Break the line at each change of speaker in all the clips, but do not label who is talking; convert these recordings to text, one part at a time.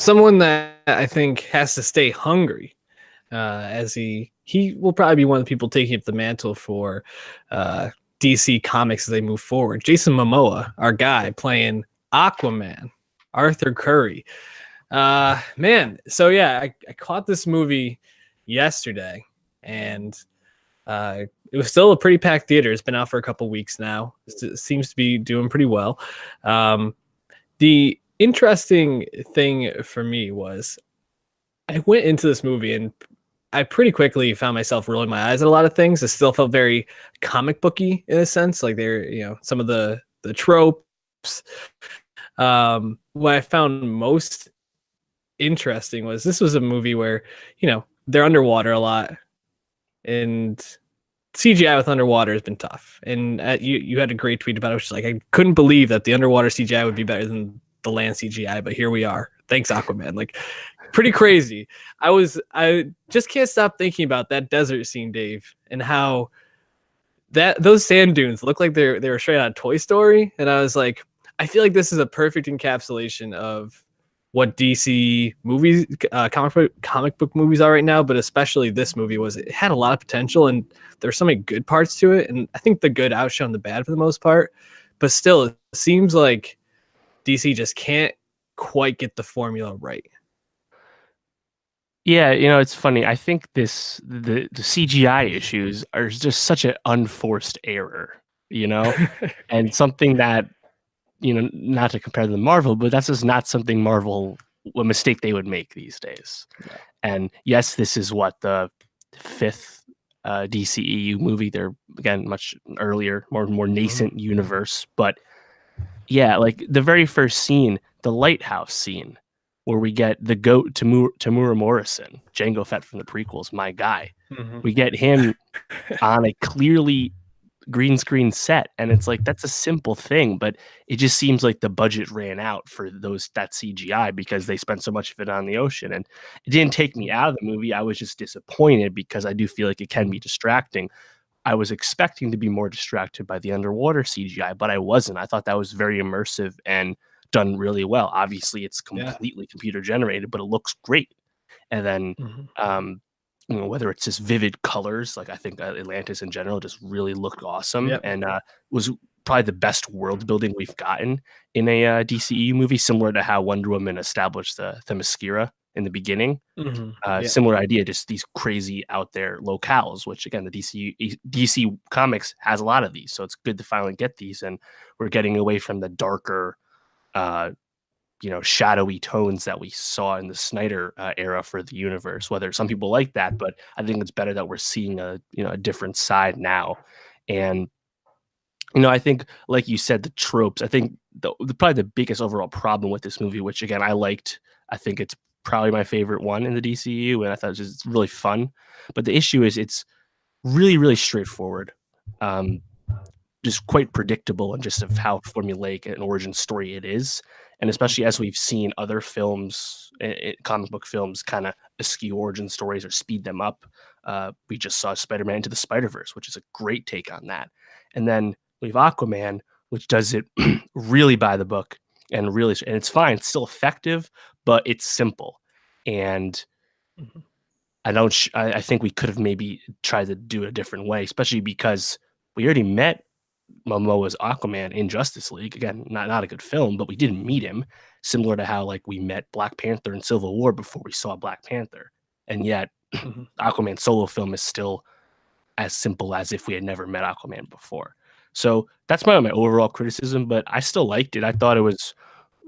someone that I think has to stay hungry, as he will probably be one of the people taking up the mantle for DC Comics as they move forward. Jason Momoa, our guy playing Aquaman, Arthur Curry. Man, so yeah, I caught this movie yesterday, and it was still a pretty packed theater. It's been out for a couple weeks now. It seems to be doing pretty well. The interesting thing for me was I went into this movie and I pretty quickly found myself rolling my eyes at a lot of things. It still felt very comic booky in a sense, like they're some of the tropes. What I found most interesting was this was a movie where they're underwater a lot, and CGI with underwater has been tough. And you had a great tweet about it, which is like, I couldn't believe that the underwater CGI would be better than the land CGI, but here we are. Thanks, Aquaman. Like, pretty crazy. I just can't stop thinking about that desert scene, Dave, and how those sand dunes look like they were straight out of Toy Story. And I was like, I feel like this is a perfect encapsulation of what DC movies, comic book movies are right now, but especially this movie it had a lot of potential and there's so many good parts to it. And I think the good outshone the bad for the most part, but still it seems like DC just can't quite get the formula right.
Yeah, it's funny. I think the CGI issues are just such an unforced error, and something that, not to compare them to Marvel, but that's just not something a mistake they would make these days. Yeah. And yes, this is what the fifth DCEU movie. They're again much earlier, more nascent universe, but yeah, like the very first scene, the lighthouse scene, where we get the GOAT Tamura Morrison, Jango Fett from the prequels, my guy. Mm-hmm. We get him on a clearly green screen set, and it's like, that's a simple thing, but it just seems like the budget ran out for that CGI because they spent so much of it on the ocean. And it didn't take me out of the movie. I was just disappointed because I do feel like it can be distracting. I was expecting to be more distracted by the underwater CGI, but I wasn't. I thought that was very immersive and done really well. Obviously, it's completely computer generated, but it looks great. And then, whether it's just vivid colors, like I think Atlantis in general just really looked awesome, and was probably the best world building we've gotten in a DCEU movie, similar to how Wonder Woman established the Themyscira in the beginning. Similar idea, just these crazy out there locales, which again, the DC Comics has a lot of these. So it's good to finally get these. And we're getting away from the darker, shadowy tones that we saw in the Snyder era for the universe, whether some people like that, but I think it's better that we're seeing a different side now. And, I think, like you said, the tropes, I think probably the biggest overall problem with this movie, which again, I liked, I think it's probably my favorite one in the DCU, and I thought it was just really fun. But the issue is it's really, really straightforward, just quite predictable, and just of how formulaic an origin story it is. And especially as we've seen other films, comic book films, kind of eschew origin stories or speed them up. We just saw Spider-Man Into the Spider-Verse, which is a great take on that. And then we have Aquaman, which does it really by the book, and it's fine. It's still effective, but it's simple. And I think we could have maybe tried to do it a different way, especially because we already met Momoa's Aquaman in Justice League. Again, not a good film, but we didn't meet him, similar to how like we met Black Panther in Civil War before we saw Black Panther. And yet Aquaman solo film is still as simple as if we had never met Aquaman before. So that's my overall criticism, but I still liked it. I thought it was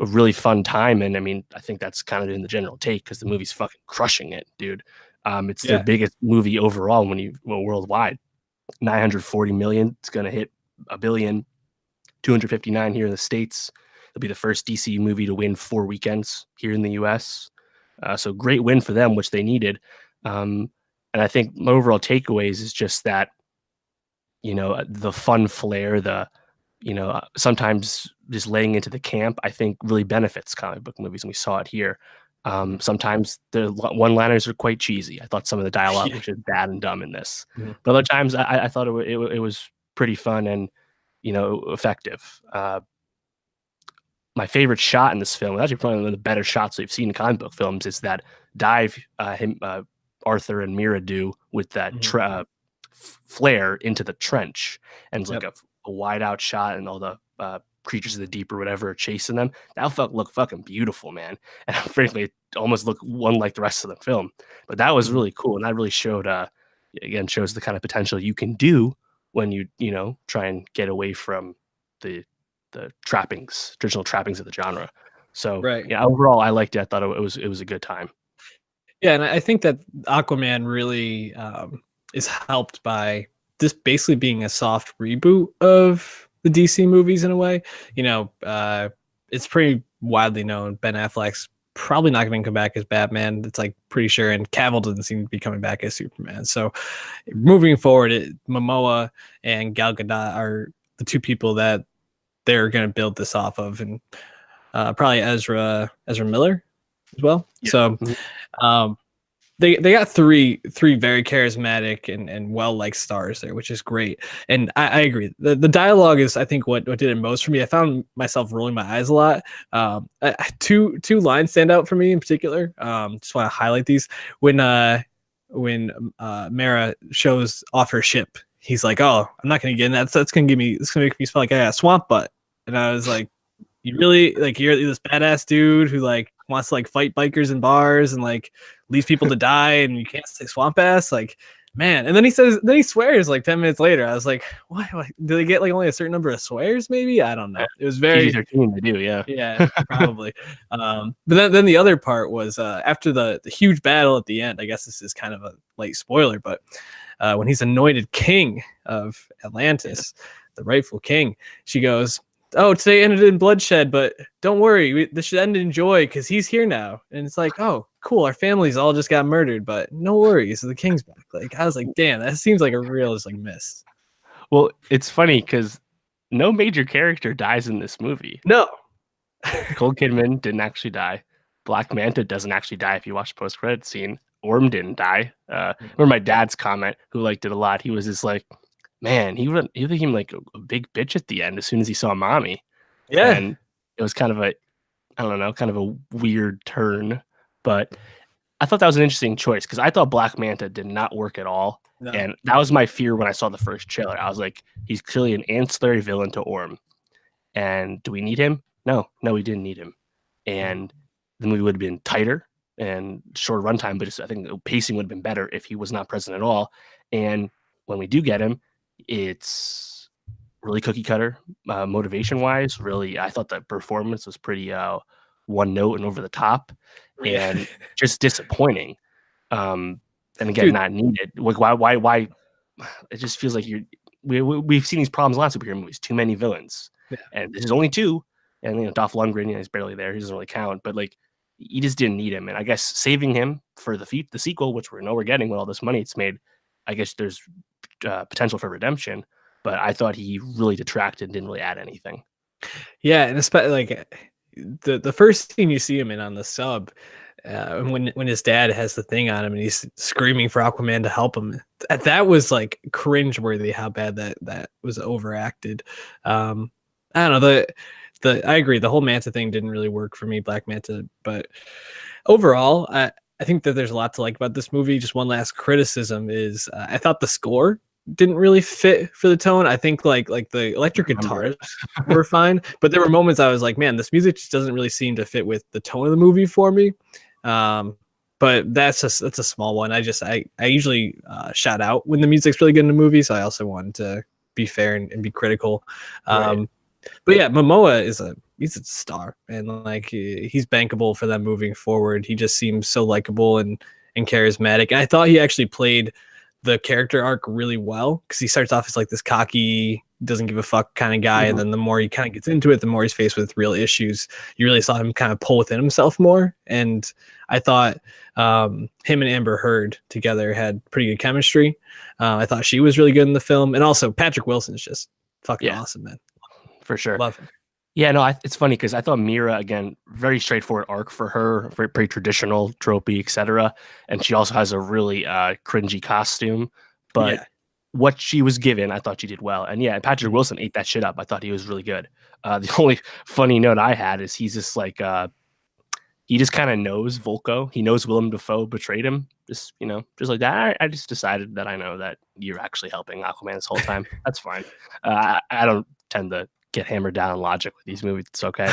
a really fun time. And I mean, I think that's kind of in the general take because the movie's fucking crushing it, dude. It's their biggest movie overall worldwide. 940 million. It's going to hit $1 billion, 259 here in the States. It'll be the first DC movie to win 4 weekends here in the US. So great win for them, which they needed. And I think my overall takeaways is just that, the fun flair, sometimes just laying into the camp, I think really benefits comic book movies. And we saw it here. Sometimes the one-liners are quite cheesy. I thought some of the dialogue was just bad and dumb in this. But other times I thought it was pretty fun and, effective. my favorite shot in this film, actually probably one of the better shots we've seen in comic book films, is that dive Arthur and Mira do with that flare into the trench, and it's like a wide out shot, and all the creatures of the deep or whatever are chasing them. That felt look fucking beautiful, man. And frankly, it almost looked unlike the rest of the film. But that was really cool, and that really showed again shows the kind of potential you can do when you try and get away from the traditional trappings of the genre. So yeah, overall I liked it. I thought it was a good time.
Yeah, and I think that Aquaman really is helped by this basically being a soft reboot of the DC movies in a way. It's pretty widely known Ben Affleck's probably not going to come back as Batman. It's like pretty sure, and Cavill doesn't seem to be coming back as Superman. So moving forward, Momoa and Gal Gadot are the two people that they're going to build this off of, and probably Ezra Miller as well. Yeah. So they got three very charismatic and well-liked stars there, which is great. And I agree. The dialogue is, I think, what did it most for me. I found myself rolling my eyes a lot. Two lines stand out for me in particular. Just want to highlight these. When Mara shows off her ship, he's like, "Oh, I'm not going to get in that. That's going to make me smell like I got a swamp butt." And I was like, "You really you're this badass dude who wants to fight bikers in bars and leaves people to die, and you can't say swamp ass, man." And then he swears 10 minutes later. I was like, what? Do they get only a certain number of swears? Maybe, I don't know. It was very
PG-13 they do,
yeah, probably. But then the other part was after the huge battle at the end. I guess this is kind of a late spoiler, but when he's anointed king of Atlantis, the rightful king, she goes, "Oh, today ended in bloodshed, but don't worry, this should end in joy because he's here now." And it's like, oh, cool, our families all just got murdered, but no worries, the king's back. I was like, damn, that seems like a real miss.
Well, it's funny because no major character dies in this movie.
No.
Nicole Kidman didn't actually die. Black Manta doesn't actually die if you watch the post-credit scene. Orm didn't die. Remember my dad's comment, who liked it a lot. He was just like, man, he became a big bitch at the end as soon as he saw Mommy.
Yeah.
And it was kind of a weird turn. But I thought that was an interesting choice because I thought Black Manta did not work at all. No. And that was my fear when I saw the first trailer. I was like, he's clearly an ancillary villain to Orm. And do we need him? No, we didn't need him. And the movie would have been tighter and shorter runtime, but I think the pacing would have been better if he was not present at all. And when we do get him, it's really cookie cutter motivation wise. Really, I thought the performance was pretty one note and over the top, and just disappointing. And again, not needed. Why? It just feels like we've seen these problems in lots of superhero movies. Too many villains, and this is only two. And Dolph Lundgren, he's barely there. He doesn't really count. But you just didn't need him. And I guess saving him for the sequel, which we know we're getting with all this money it's made, I guess there's potential for redemption. But I thought he really detracted, didn't really add anything.
Yeah, and especially the first scene you see him in on the sub, when his dad has the thing on him and he's screaming for Aquaman to help him, that was cringeworthy how bad that was overacted. I don't know, I agree, the whole Manta thing didn't really work for me, Black Manta, but overall I think that there's a lot to like about this movie. Just one last criticism is I thought the score didn't really fit for the tone. I think the electric guitars were fine, but there were moments I was like, man, this music just doesn't really seem to fit with the tone of the movie for me. But that's a small one. I usually shout out when the music's really good in a movie, so I also wanted to be fair and be critical. But yeah, Momoa he's a star, and he's bankable for them moving forward. He just seems so likable and charismatic. And I thought he actually played the character arc really well, because he starts off as this cocky, doesn't give a fuck kind of guy, and then the more he kind of gets into it, the more he's faced with real issues. You really saw him kind of pull within himself more, and I thought him and Amber Heard together had pretty good chemistry. I thought she was really good in the film, and also Patrick Wilson's just fucking awesome, man.
For sure.
Love him.
Yeah, no, it's funny because I thought Mira, again, very straightforward arc for her, very, very traditional, tropey, etc. And she also has a really cringy costume. But what she was given, I thought she did well. And yeah, Patrick Wilson ate that shit up. I thought he was really good. The only funny note I had is he's just like he just kind of knows Volko. He knows Willem Dafoe betrayed him. Just just like that. I just decided that I know that you're actually helping Aquaman this whole time. That's fine. I don't tend to get hammered down on logic with these movies. It's okay.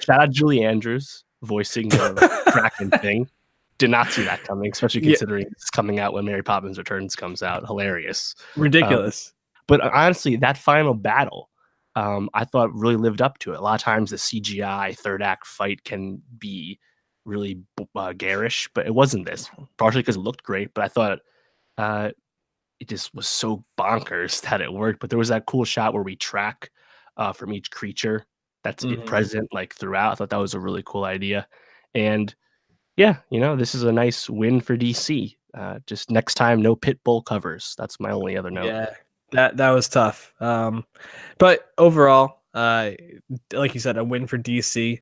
Shout out Julie Andrews voicing the Kraken thing. Did not see that coming, especially considering it's coming out when Mary Poppins Returns comes out. Hilarious.
Ridiculous.
But honestly, that final battle, I thought really lived up to it. A lot of times the CGI third act fight can be really garish, but it wasn't this. Partially because it looked great, but I thought it just was so bonkers that it worked. But there was that cool shot where we track from each creature that's present like throughout. I thought that was a really cool idea. And yeah, this is a nice win for DC. Just next time, no Pitbull covers. That's my only other note.
Yeah, that was tough. But overall, like you said, a win for DC.